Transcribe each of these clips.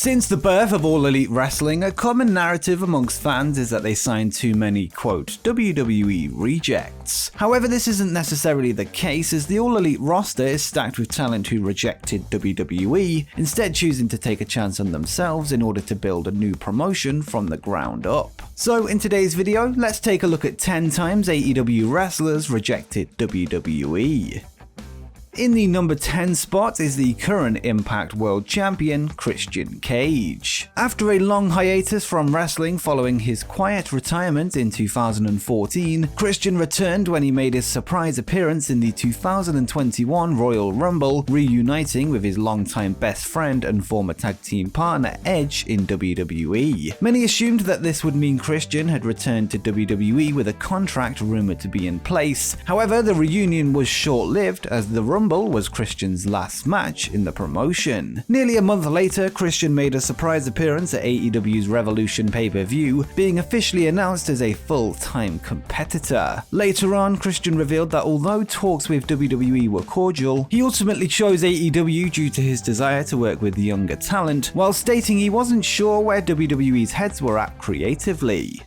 Since the birth of All Elite Wrestling, a common narrative amongst fans is that they signed too many, quote, WWE Rejects. However, this isn't necessarily the case, as the All Elite roster is stacked with talent who rejected WWE, instead choosing to take a chance on themselves in order to build a new promotion from the ground up. So in today's video, let's take a look at 10 times AEW wrestlers rejected WWE. In the number 10 spot is the current Impact World Champion, Christian Cage. After a long hiatus from wrestling following his quiet retirement in 2014, Christian returned when he made his surprise appearance in the 2021 Royal Rumble, reuniting with his longtime best friend and former tag team partner Edge in WWE. Many assumed that this would mean Christian had returned to WWE with a contract rumored to be in place. However, the reunion was short-lived, as the Rumble was Christian's last match in the promotion. Nearly a month later, Christian made a surprise appearance at AEW's Revolution pay-per-view, being officially announced as a full-time competitor. Later on, Christian revealed that although talks with WWE were cordial, he ultimately chose AEW due to his desire to work with younger talent, while stating he wasn't sure where WWE's heads were at creatively.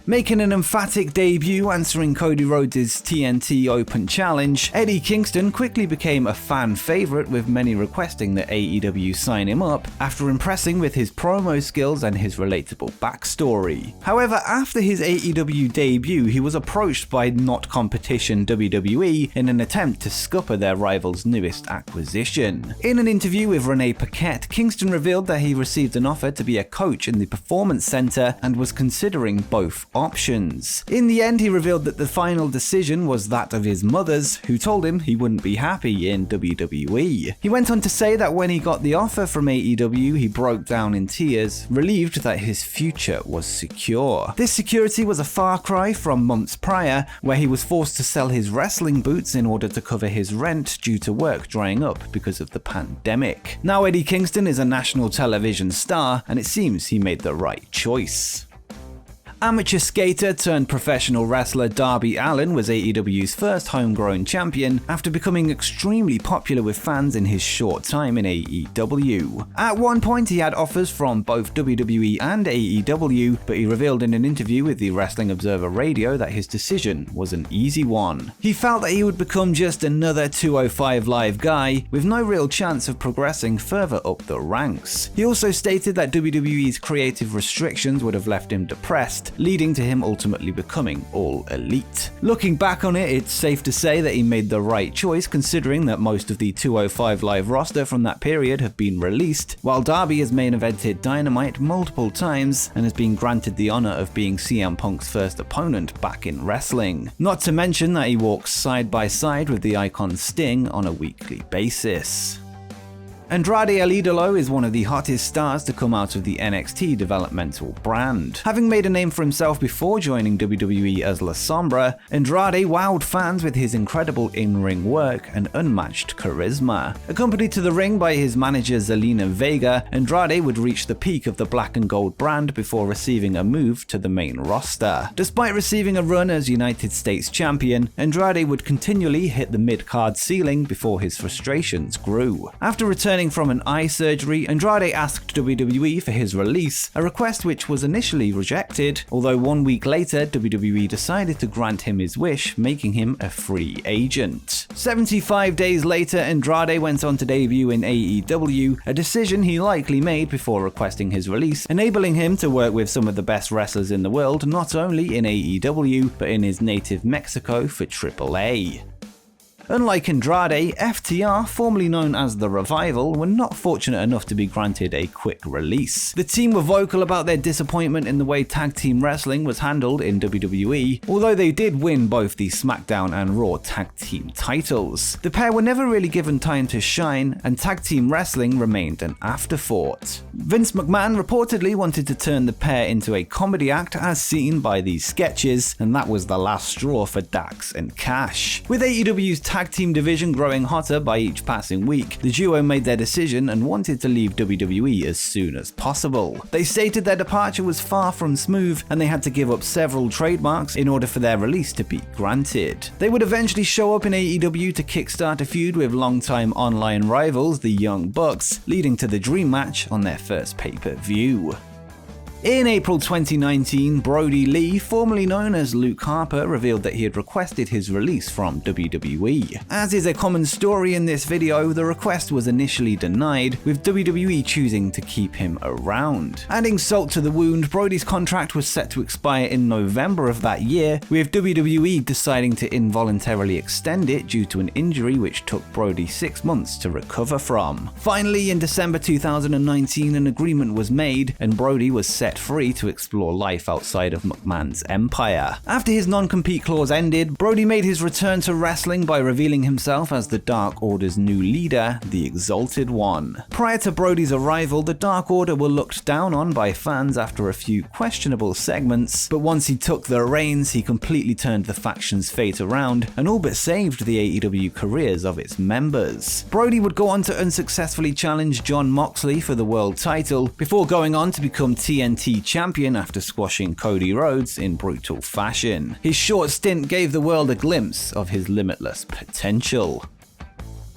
Making an emphatic debut answering Cody Rhodes' TNT Open Challenge, Eddie Kingston quickly became a fan favorite, with many requesting that AEW sign him up after impressing with his promo skills and his relatable backstory. However, after his AEW debut, he was approached by not competition WWE in an attempt to scupper their rival's newest acquisition. In an interview with Renee Paquette, Kingston revealed that he received an offer to be a coach in the Performance Center and was considering both options. In the end, he revealed that the final decision was that of his mother's, who told him he wouldn't be happy in WWE. He went on to say that when he got the offer from AEW, he broke down in tears, relieved that his future was secure. This security was a far cry from months prior, where he was forced to sell his wrestling boots in order to cover his rent due to work drying up because of the pandemic. Now Eddie Kingston is a national television star, and it seems he made the right choice. Amateur skater turned professional wrestler Darby Allin was AEW's first homegrown champion after becoming extremely popular with fans in his short time in AEW. At one point, he had offers from both WWE and AEW, but he revealed in an interview with the Wrestling Observer Radio that his decision was an easy one. He felt that he would become just another 205 Live guy with no real chance of progressing further up the ranks. He also stated that WWE's creative restrictions would have left him depressed, leading to him ultimately becoming All Elite. Looking back on it, it's safe to say that he made the right choice, considering that most of the 205 Live roster from that period have been released, while Darby has main evented Dynamite multiple times and has been granted the honor of being CM Punk's first opponent back in wrestling. Not to mention that he walks side by side with the icon Sting on a weekly basis. Andrade El Idolo is one of the hottest stars to come out of the NXT developmental brand. Having made a name for himself before joining WWE as La Sombra, Andrade wowed fans with his incredible in-ring work and unmatched charisma. Accompanied to the ring by his manager Zelina Vega, Andrade would reach the peak of the black and gold brand before receiving a move to the main roster. Despite receiving a run as United States champion, Andrade would continually hit the mid-card ceiling before his frustrations grew. After returning from an eye surgery, Andrade asked WWE for his release, a request which was initially rejected, although 1 week later WWE decided to grant him his wish, making him a free agent. 75 days later, Andrade went on to debut in AEW, a decision he likely made before requesting his release, enabling him to work with some of the best wrestlers in the world, not only in AEW, but in his native Mexico for AAA. Unlike Andrade, FTR, formerly known as The Revival, were not fortunate enough to be granted a quick release. The team were vocal about their disappointment in the way tag team wrestling was handled in WWE, although they did win both the SmackDown and Raw tag team titles. The pair were never really given time to shine, and tag team wrestling remained an afterthought. Vince McMahon reportedly wanted to turn the pair into a comedy act as seen by these sketches, and that was the last straw for Dax and Cash. With AEW's tag tag team division growing hotter by each passing week, the duo made their decision and wanted to leave WWE as soon as possible. They stated their departure was far from smooth and they had to give up several trademarks in order for their release to be granted. They would eventually show up in AEW to kickstart a feud with longtime online rivals, the Young Bucks, leading to the Dream Match on their first pay-per-view. In April 2019, Brody Lee, formerly known as Luke Harper, revealed that he had requested his release from WWE. As is a common story in this video, the request was initially denied, with WWE choosing to keep him around. Adding salt to the wound, Brody's contract was set to expire in November of that year, with WWE deciding to involuntarily extend it due to an injury which took Brody 6 months to recover from. Finally, in December 2019, an agreement was made, and Brody was set free to explore life outside of McMahon's empire. After his non-compete clause ended, Brody made his return to wrestling by revealing himself as the Dark Order's new leader, the Exalted One. Prior to Brody's arrival, the Dark Order were looked down on by fans after a few questionable segments, but once he took the reins, he completely turned the faction's fate around and all but saved the AEW careers of its members. Brody would go on to unsuccessfully challenge Jon Moxley for the world title, before going on to become TNT champion after squashing Cody Rhodes in brutal fashion. His short stint gave the world a glimpse of his limitless potential.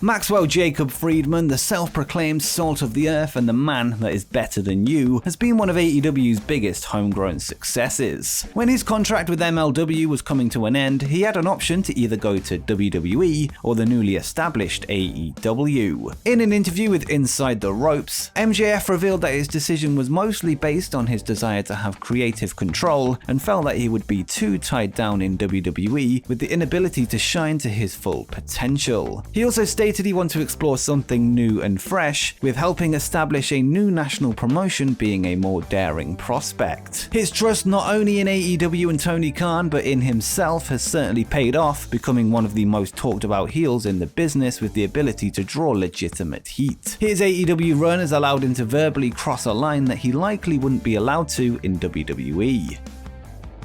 Maxwell Jacob Friedman, the self-proclaimed salt of the earth and the man that is better than you, has been one of AEW's biggest homegrown successes. When his contract with MLW was coming to an end, he had an option to either go to WWE or the newly established AEW. In an interview with Inside the Ropes, MJF revealed that his decision was mostly based on his desire to have creative control and felt that he would be too tied down in WWE with the inability to shine to his full potential. He also stated he wanted to explore something new and fresh, with helping establish a new national promotion being a more daring prospect. His trust not only in AEW and Tony Khan, but in himself has certainly paid off, becoming one of the most talked about heels in the business with the ability to draw legitimate heat. His AEW run has allowed him to verbally cross a line that he likely wouldn't be allowed to in WWE.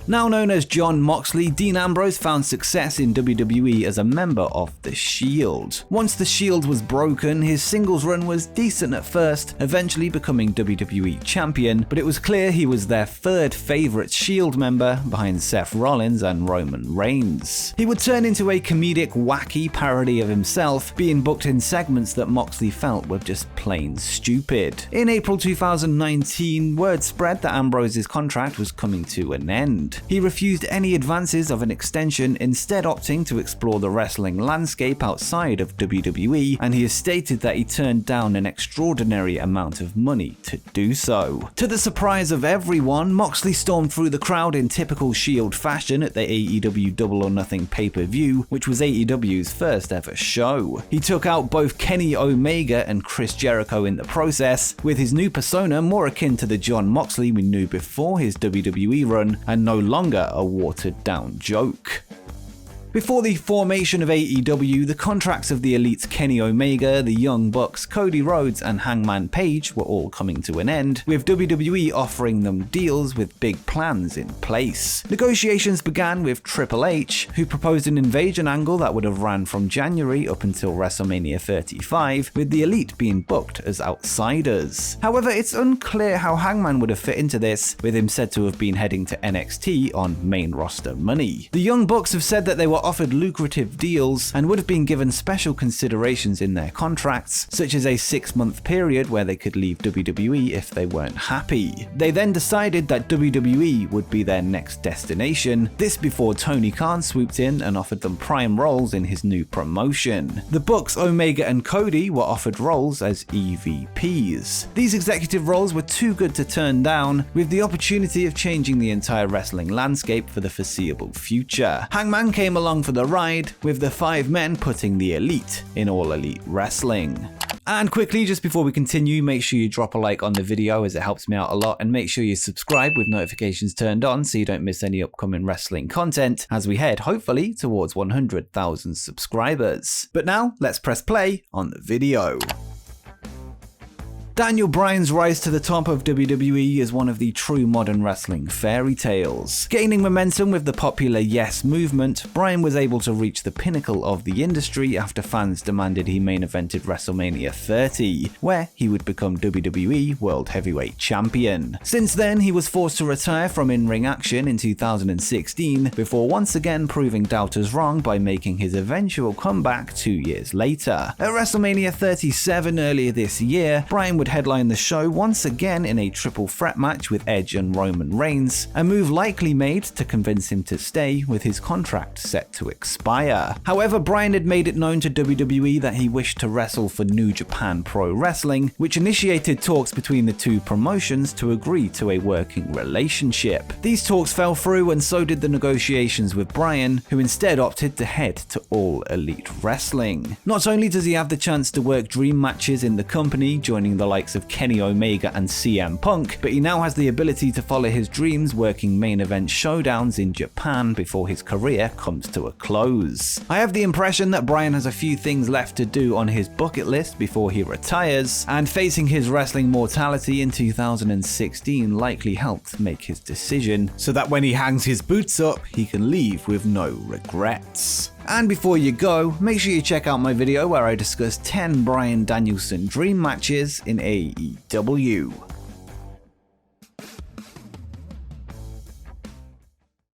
Now known as Jon Moxley, Dean Ambrose found success in WWE as a member of The Shield. Once The Shield was broken, his singles run was decent at first, eventually becoming WWE champion, but it was clear he was their third favorite Shield member behind Seth Rollins and Roman Reigns. He would turn into a comedic, wacky parody of himself, being booked in segments that Moxley felt were just plain stupid. In April 2019, word spread that Ambrose's contract was coming to an end. He refused any advances of an extension, instead opting to explore the wrestling landscape outside of WWE, and he has stated that he turned down an extraordinary amount of money to do so. To the surprise of everyone, Moxley stormed through the crowd in typical Shield fashion at the AEW Double or Nothing pay-per-view, which was AEW's first ever show. He took out both Kenny Omega and Chris Jericho in the process, with his new persona more akin to the Jon Moxley we knew before his WWE run, and no longer a watered-down joke. Before the formation of AEW, the contracts of the Elites Kenny Omega, the Young Bucks, Cody Rhodes, and Hangman Page were all coming to an end, with WWE offering them deals with big plans in place. Negotiations began with Triple H, who proposed an invasion angle that would have ran from January up until WrestleMania 35, with the Elite being booked as outsiders. However, it's unclear how Hangman would have fit into this, with him said to have been heading to NXT on main roster money. The Young Bucks have said that they were offered lucrative deals and would have been given special considerations in their contracts, such as a 6-month period where they could leave WWE if they weren't happy. They then decided that WWE would be their next destination, this before Tony Khan swooped in and offered them prime roles in his new promotion. The Bucks, Omega, and Cody were offered roles as EVPs. These executive roles were too good to turn down, with the opportunity of changing the entire wrestling landscape for the foreseeable future. Hangman came along for the ride, with the 5 men putting the Elite in All Elite Wrestling. And quickly, just before we continue, make sure you drop a like on the video as it helps me out a lot, and make sure you subscribe with notifications turned on so you don't miss any upcoming wrestling content as we head, hopefully, towards 100,000 subscribers. But now, let's press play on the video. Daniel Bryan's rise to the top of WWE is one of the true modern wrestling fairy tales. Gaining momentum with the popular Yes movement, Bryan was able to reach the pinnacle of the industry after fans demanded he main evented WrestleMania 30, where he would become WWE World Heavyweight Champion. Since then, he was forced to retire from in-ring action in 2016, before once again proving doubters wrong by making his eventual comeback 2 years later. At WrestleMania 37 earlier this year, Bryan would headline the show once again in a triple threat match with Edge and Roman Reigns, a move likely made to convince him to stay with his contract set to expire. However, Bryan had made it known to WWE that he wished to wrestle for New Japan Pro-Wrestling, which initiated talks between the two promotions to agree to a working relationship. These talks fell through, and so did the negotiations with Bryan, who instead opted to head to All Elite Wrestling. Not only does he have the chance to work dream matches in the company, joining the likes of Kenny Omega and CM Punk, but he now has the ability to follow his dreams working main event showdowns in Japan before his career comes to a close. I have the impression that Bryan has a few things left to do on his bucket list before he retires, and facing his wrestling mortality in 2016 likely helped make his decision, so that when he hangs his boots up, he can leave with no regrets. And before you go, make sure you check out my video where I discuss 10 Bryan Danielson dream matches in AEW.